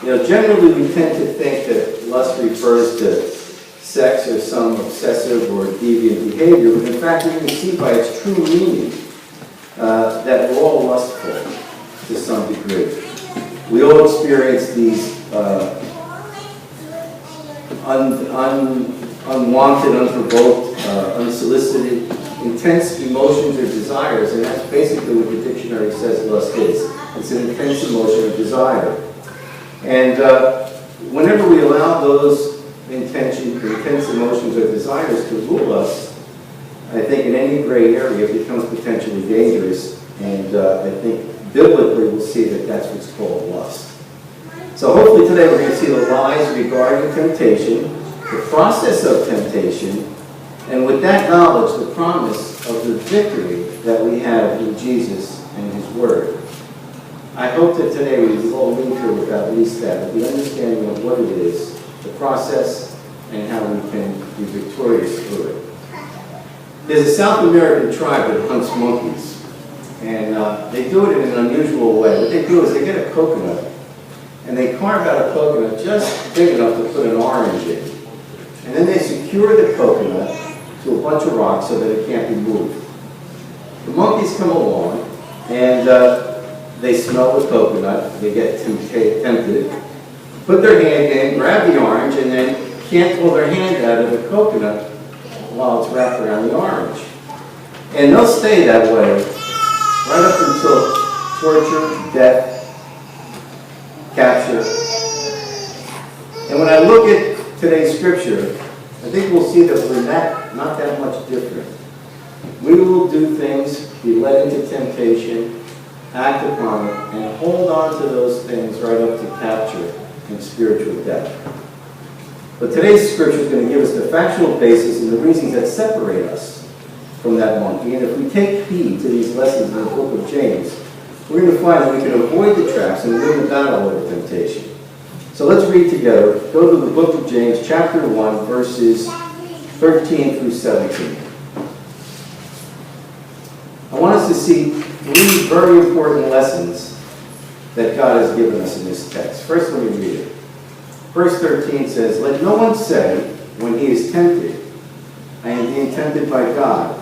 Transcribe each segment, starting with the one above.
Generally we tend to think that lust refers to sex or some obsessive or deviant behavior, but in fact we can see by its true meaning that we're all lustful to some degree. We all experience these unwanted, unprovoked, unsolicited, intense emotions or desires, and that's basically what the dictionary says lust is. It's an intense emotion or desire. And whenever we allow those intense emotions or desires to rule us, I think in any gray area it becomes potentially dangerous, and I think biblically we'll see that that's what's called lust. So hopefully today we're going to see the lies regarding temptation, the process of temptation, and with that knowledge, the promise of the victory that we have in Jesus and His Word. I hope that today we will all leave here with at least that, with the understanding of what it is, the process, and how we can be victorious through it. There's a South American tribe that hunts monkeys, and they do it in an unusual way. What they do is they get a coconut, and they carve out a coconut just big enough to put an orange in. And then they secure the coconut to a bunch of rocks so that it can't be moved. The monkeys come along, and they smell the coconut, they get tempted, put their hand in, grab the orange, and then can't pull their hand out of the coconut while it's wrapped around the orange. And they'll stay that way right up until torture, death, capture. And when I look at today's scripture, I think we'll see that we're not that much different. We will do things, be led into temptation, act upon it, and hold on to those things right up to capture and spiritual death. But today's scripture is going to give us the factual basis and the reasons that separate us from that monkey. And if we take heed to these lessons in the book of James, we're going to find that we can avoid the traps and win the battle over temptation. So let's read together. Go to the book of James, chapter 1, verses 13 through 17. I want us to see three very important lessons that God has given us in this text. First, let me read it. Verse 13 says, "Let no one say, when he is tempted, I am being tempted by God.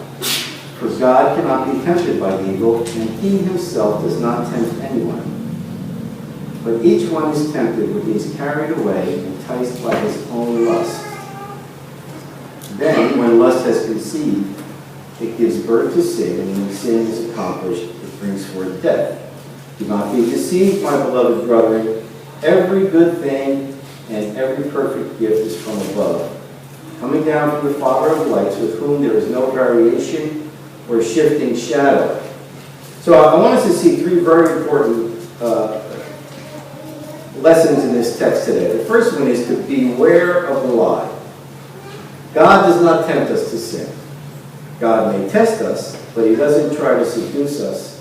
For God cannot be tempted by evil, and He Himself does not tempt anyone. But each one is tempted when he is carried away and enticed by his own lust. Then, when lust has conceived, it gives birth to sin, and when sin is accomplished, it brings forth death. Do not be deceived, my beloved brethren. Every good thing and every perfect gift is from above, coming down from the Father of lights, with whom there is no variation or shifting shadow." So I want us to see three very important lessons in this text today. The first one is to beware of the lie. God does not tempt us to sin. God may test us, but He doesn't try to seduce us.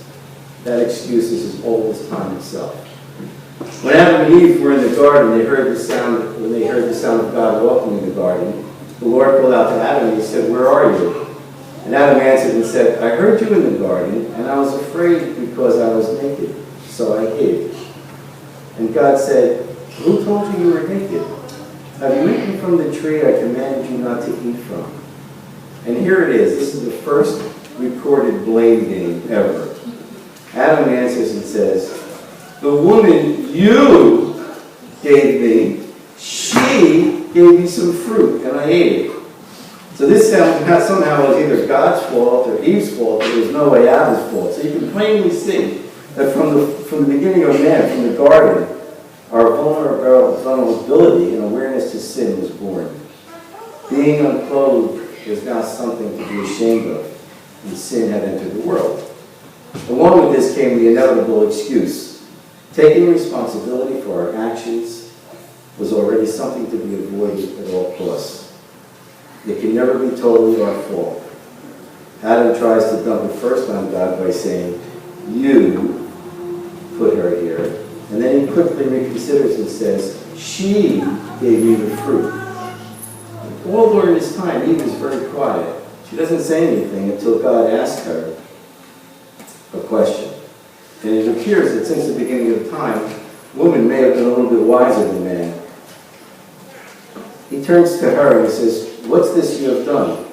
That excuse is as old as time itself. When Adam and Eve were in the garden, when they heard the sound of God walking in the garden, the Lord called out to Adam and He said, "Where are you?" And Adam answered and said, "I heard you in the garden, and I was afraid because I was naked, so I hid." And God said, "Who told you you were naked? Have you eaten from the tree I commanded you not to eat from?" And here it is. This is the first recorded blame game ever. Adam answers and says, "The woman you gave me, she gave me some fruit, and I ate it." So this somehow was either God's fault or Eve's fault, but there was no way Adam's fault. So you can plainly see that from the beginning of man, from the garden, our vulnerability and awareness to sin was born. Being unclothed is now something to be ashamed of, and sin had entered the world. Along with this came the inevitable excuse. Taking responsibility for our actions was already something to be avoided at all costs. It can never be totally our fault. Adam tries to dump it first on God by saying, "You put her here." And then he quickly reconsiders and says, "She gave me the fruit." All during this time, Eve is very quiet. She doesn't say anything until God asks her a question. And it appears that since the beginning of time, woman may have been a little bit wiser than man. He turns to her and he says, "What's this you have done?"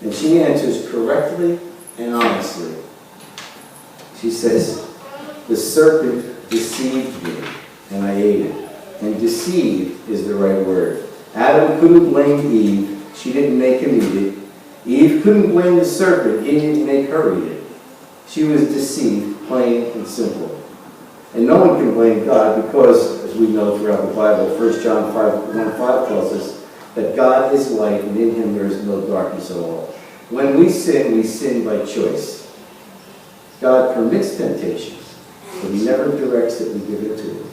And she answers correctly and honestly. She says, "The serpent deceived me, and I ate it." And deceived is the right word. Adam couldn't blame Eve. She didn't make him eat it. Eve couldn't blame the serpent. He didn't make her eat it. She was deceived, plain and simple. And no one can blame God because, as we know throughout the Bible, 1 John 1:5 tells us that God is light and in him there is no darkness at all. When we sin by choice. God permits temptations, but he never directs that we give it to him.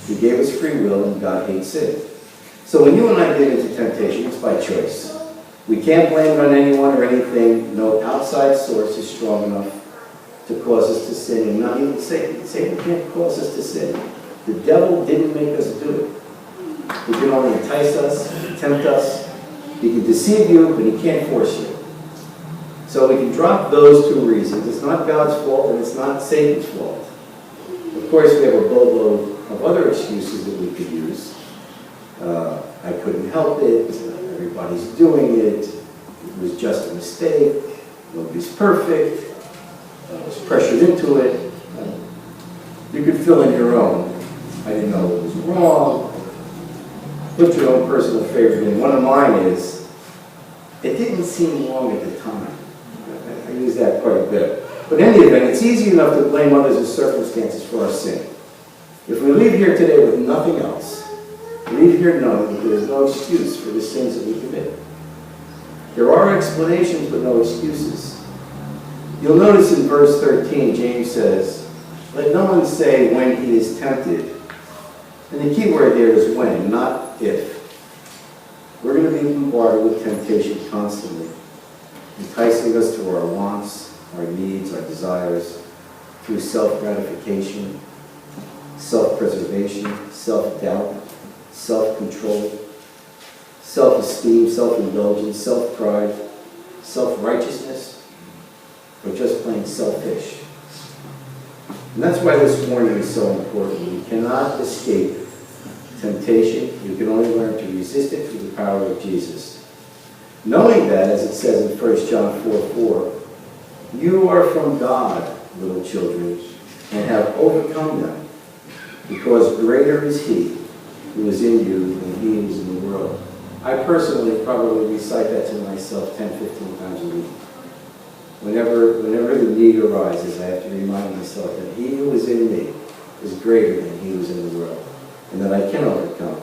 He gave us free will and God hates sin. So when you and I get into temptation, it's by choice. We can't blame it on anyone or anything. No outside source is strong enough to cause us to sin. And not even Satan can't cause us to sin. The devil didn't make us do it. He can only entice us, tempt us. He can deceive you, but he can't force you. So we can drop those two reasons. It's not God's fault and it's not Satan's fault. Of course, we have a boatload of other excuses that we could use. I couldn't help it. Everybody's doing it. It was just a mistake. Nobody's perfect. I was pressured into it. You could fill in your own. I didn't know it was wrong. Put your own personal favorite in. One of mine is, it didn't seem wrong at the time. I use that quite a bit. But in any event, it's easy enough to blame others and circumstances for our sin. If we leave here today with nothing else, leave here knowing that there is no excuse for the sins that we commit. There are explanations, but no excuses. You'll notice in verse 13, James says, "Let no one say when he is tempted." And the key word there is when, not if. We're going to be bombarded with temptation constantly, enticing us to our wants, our needs, our desires, through self-gratification, self-preservation, self-doubt, self-control, self-esteem, self-indulgence, self-pride, self-righteousness, or just plain selfish. And that's why this warning is so important. You cannot escape temptation. You can only learn to resist it through the power of Jesus. Knowing that, as it says in 1 John 4:4, you are from God, little children, and have overcome them, because greater is he who is in you than he who is in the world. I personally probably recite that to myself 10, 15 times a week. Whenever the need arises, I have to remind myself that he who is in me is greater than he who is in the world, and that I can overcome.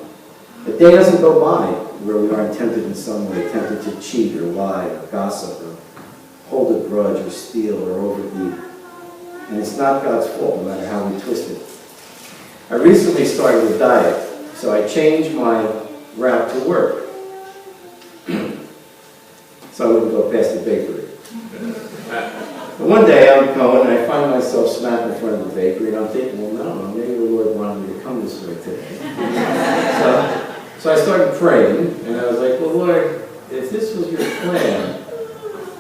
The day doesn't go by where we aren't tempted in some way, tempted to cheat or lie or gossip or hold a grudge or steal or overeat. And it's not God's fault, no matter how we twist it. I recently started a diet, so I changed my route to work. So I wouldn't go past the bakery. But one day I'm going and I find myself smack in front of the bakery and I'm thinking, well, no, maybe the Lord wanted me to come this way today. So I started praying and I was like, well, Lord, if this was your plan,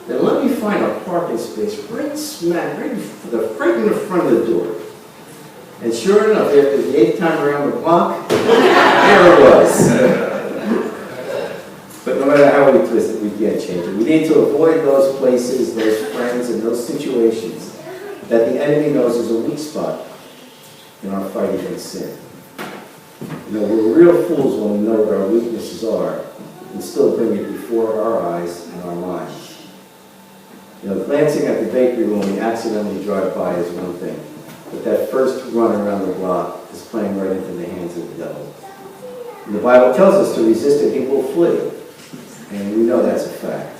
then let me find a parking space right in the front of the door. And sure enough, after the 8th time around the block, there it was. But no matter how we twist it, we can't change it. We need to avoid those places, those friends, and those situations that the enemy knows is a weak spot in our fight against sin. You know, we're real fools when we know what our weaknesses are and still bring it before our eyes and our minds. You know, glancing at the bakery when we accidentally drive by is one thing, but that first run around the block is playing right into the hands of the devil. And the Bible tells us to resist it, he will flee. And we know that's a fact.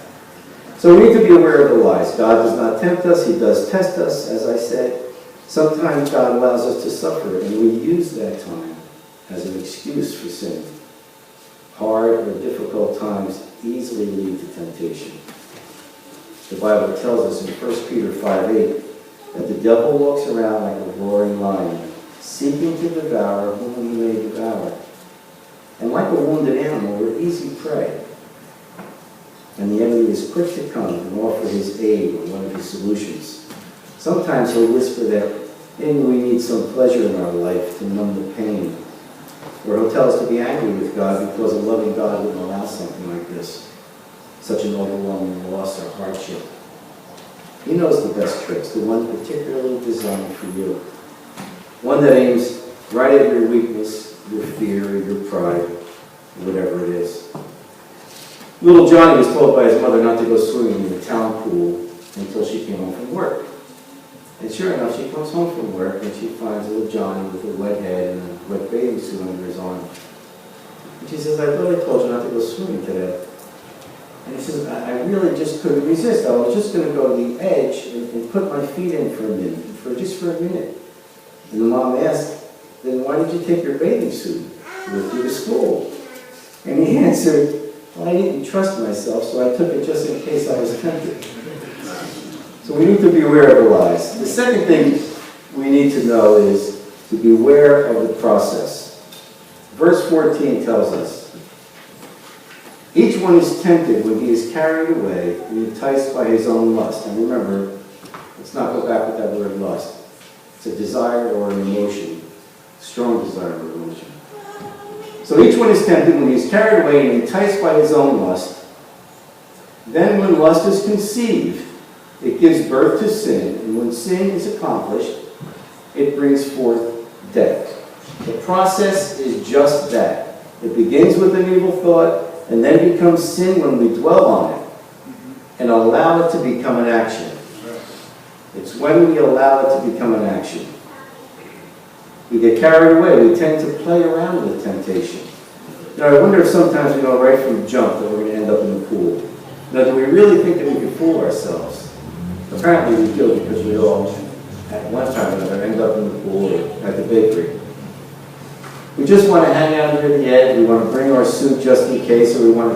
So we need to be aware of the lies. God does not tempt us. He does test us, as I said. Sometimes God allows us to suffer, and we use that time as an excuse for sin. Hard or difficult times easily lead to temptation. The Bible tells us in 1 Peter 5:8 that the devil walks around like a roaring lion, seeking to devour whom he may devour. And like a wounded animal, we're easy prey. And the enemy is quick to come and offer his aid or one of his solutions. Sometimes he'll whisper that maybe we need some pleasure in our life to numb the pain. Or he'll tell us to be angry with God because a loving God wouldn't allow something like this, such an overwhelming loss or hardship. He knows the best tricks, the one particularly designed for you. One that aims right at your weakness, your fear, or your pride, whatever it is. Little Johnny was told by his mother not to go swimming in the town pool until she came home from work. And sure enough, she comes home from work and she finds little Johnny with a wet head and a wet bathing suit under his arm. And she says, I thought I told you not to go swimming today. And he says, I really just couldn't resist. I was just going to go to the edge and put my feet in for a minute, just for a minute. And the mom asked, then why did you take your bathing suit with you to school? And he answered, well, I didn't trust myself, so I took it just in case I was tempted. So we need to be aware of the lies. The second thing we need to know is to be aware of the process. Verse 14 tells us, each one is tempted when he is carried away and enticed by his own lust. And remember, let's not go back with that word lust. It's a desire or an emotion, strong desire or emotion. So each one is tempted when he is carried away and enticed by his own lust. Then when lust is conceived, it gives birth to sin. And when sin is accomplished, it brings forth death. The process is just that. It begins with an evil thought, and then becomes sin when we dwell on it and allow it to become an action. It's when we allow it to become an action. We get carried away. We tend to play around with temptation. Now, I wonder if sometimes we know right from the jump that we're going to end up in the pool. Now, do we really think that we can fool ourselves? Apparently we do, because we all, at one time or another, end up in the pool or at the bakery. We just want to hang out near the edge. We want to bring our suit just in case, or we want to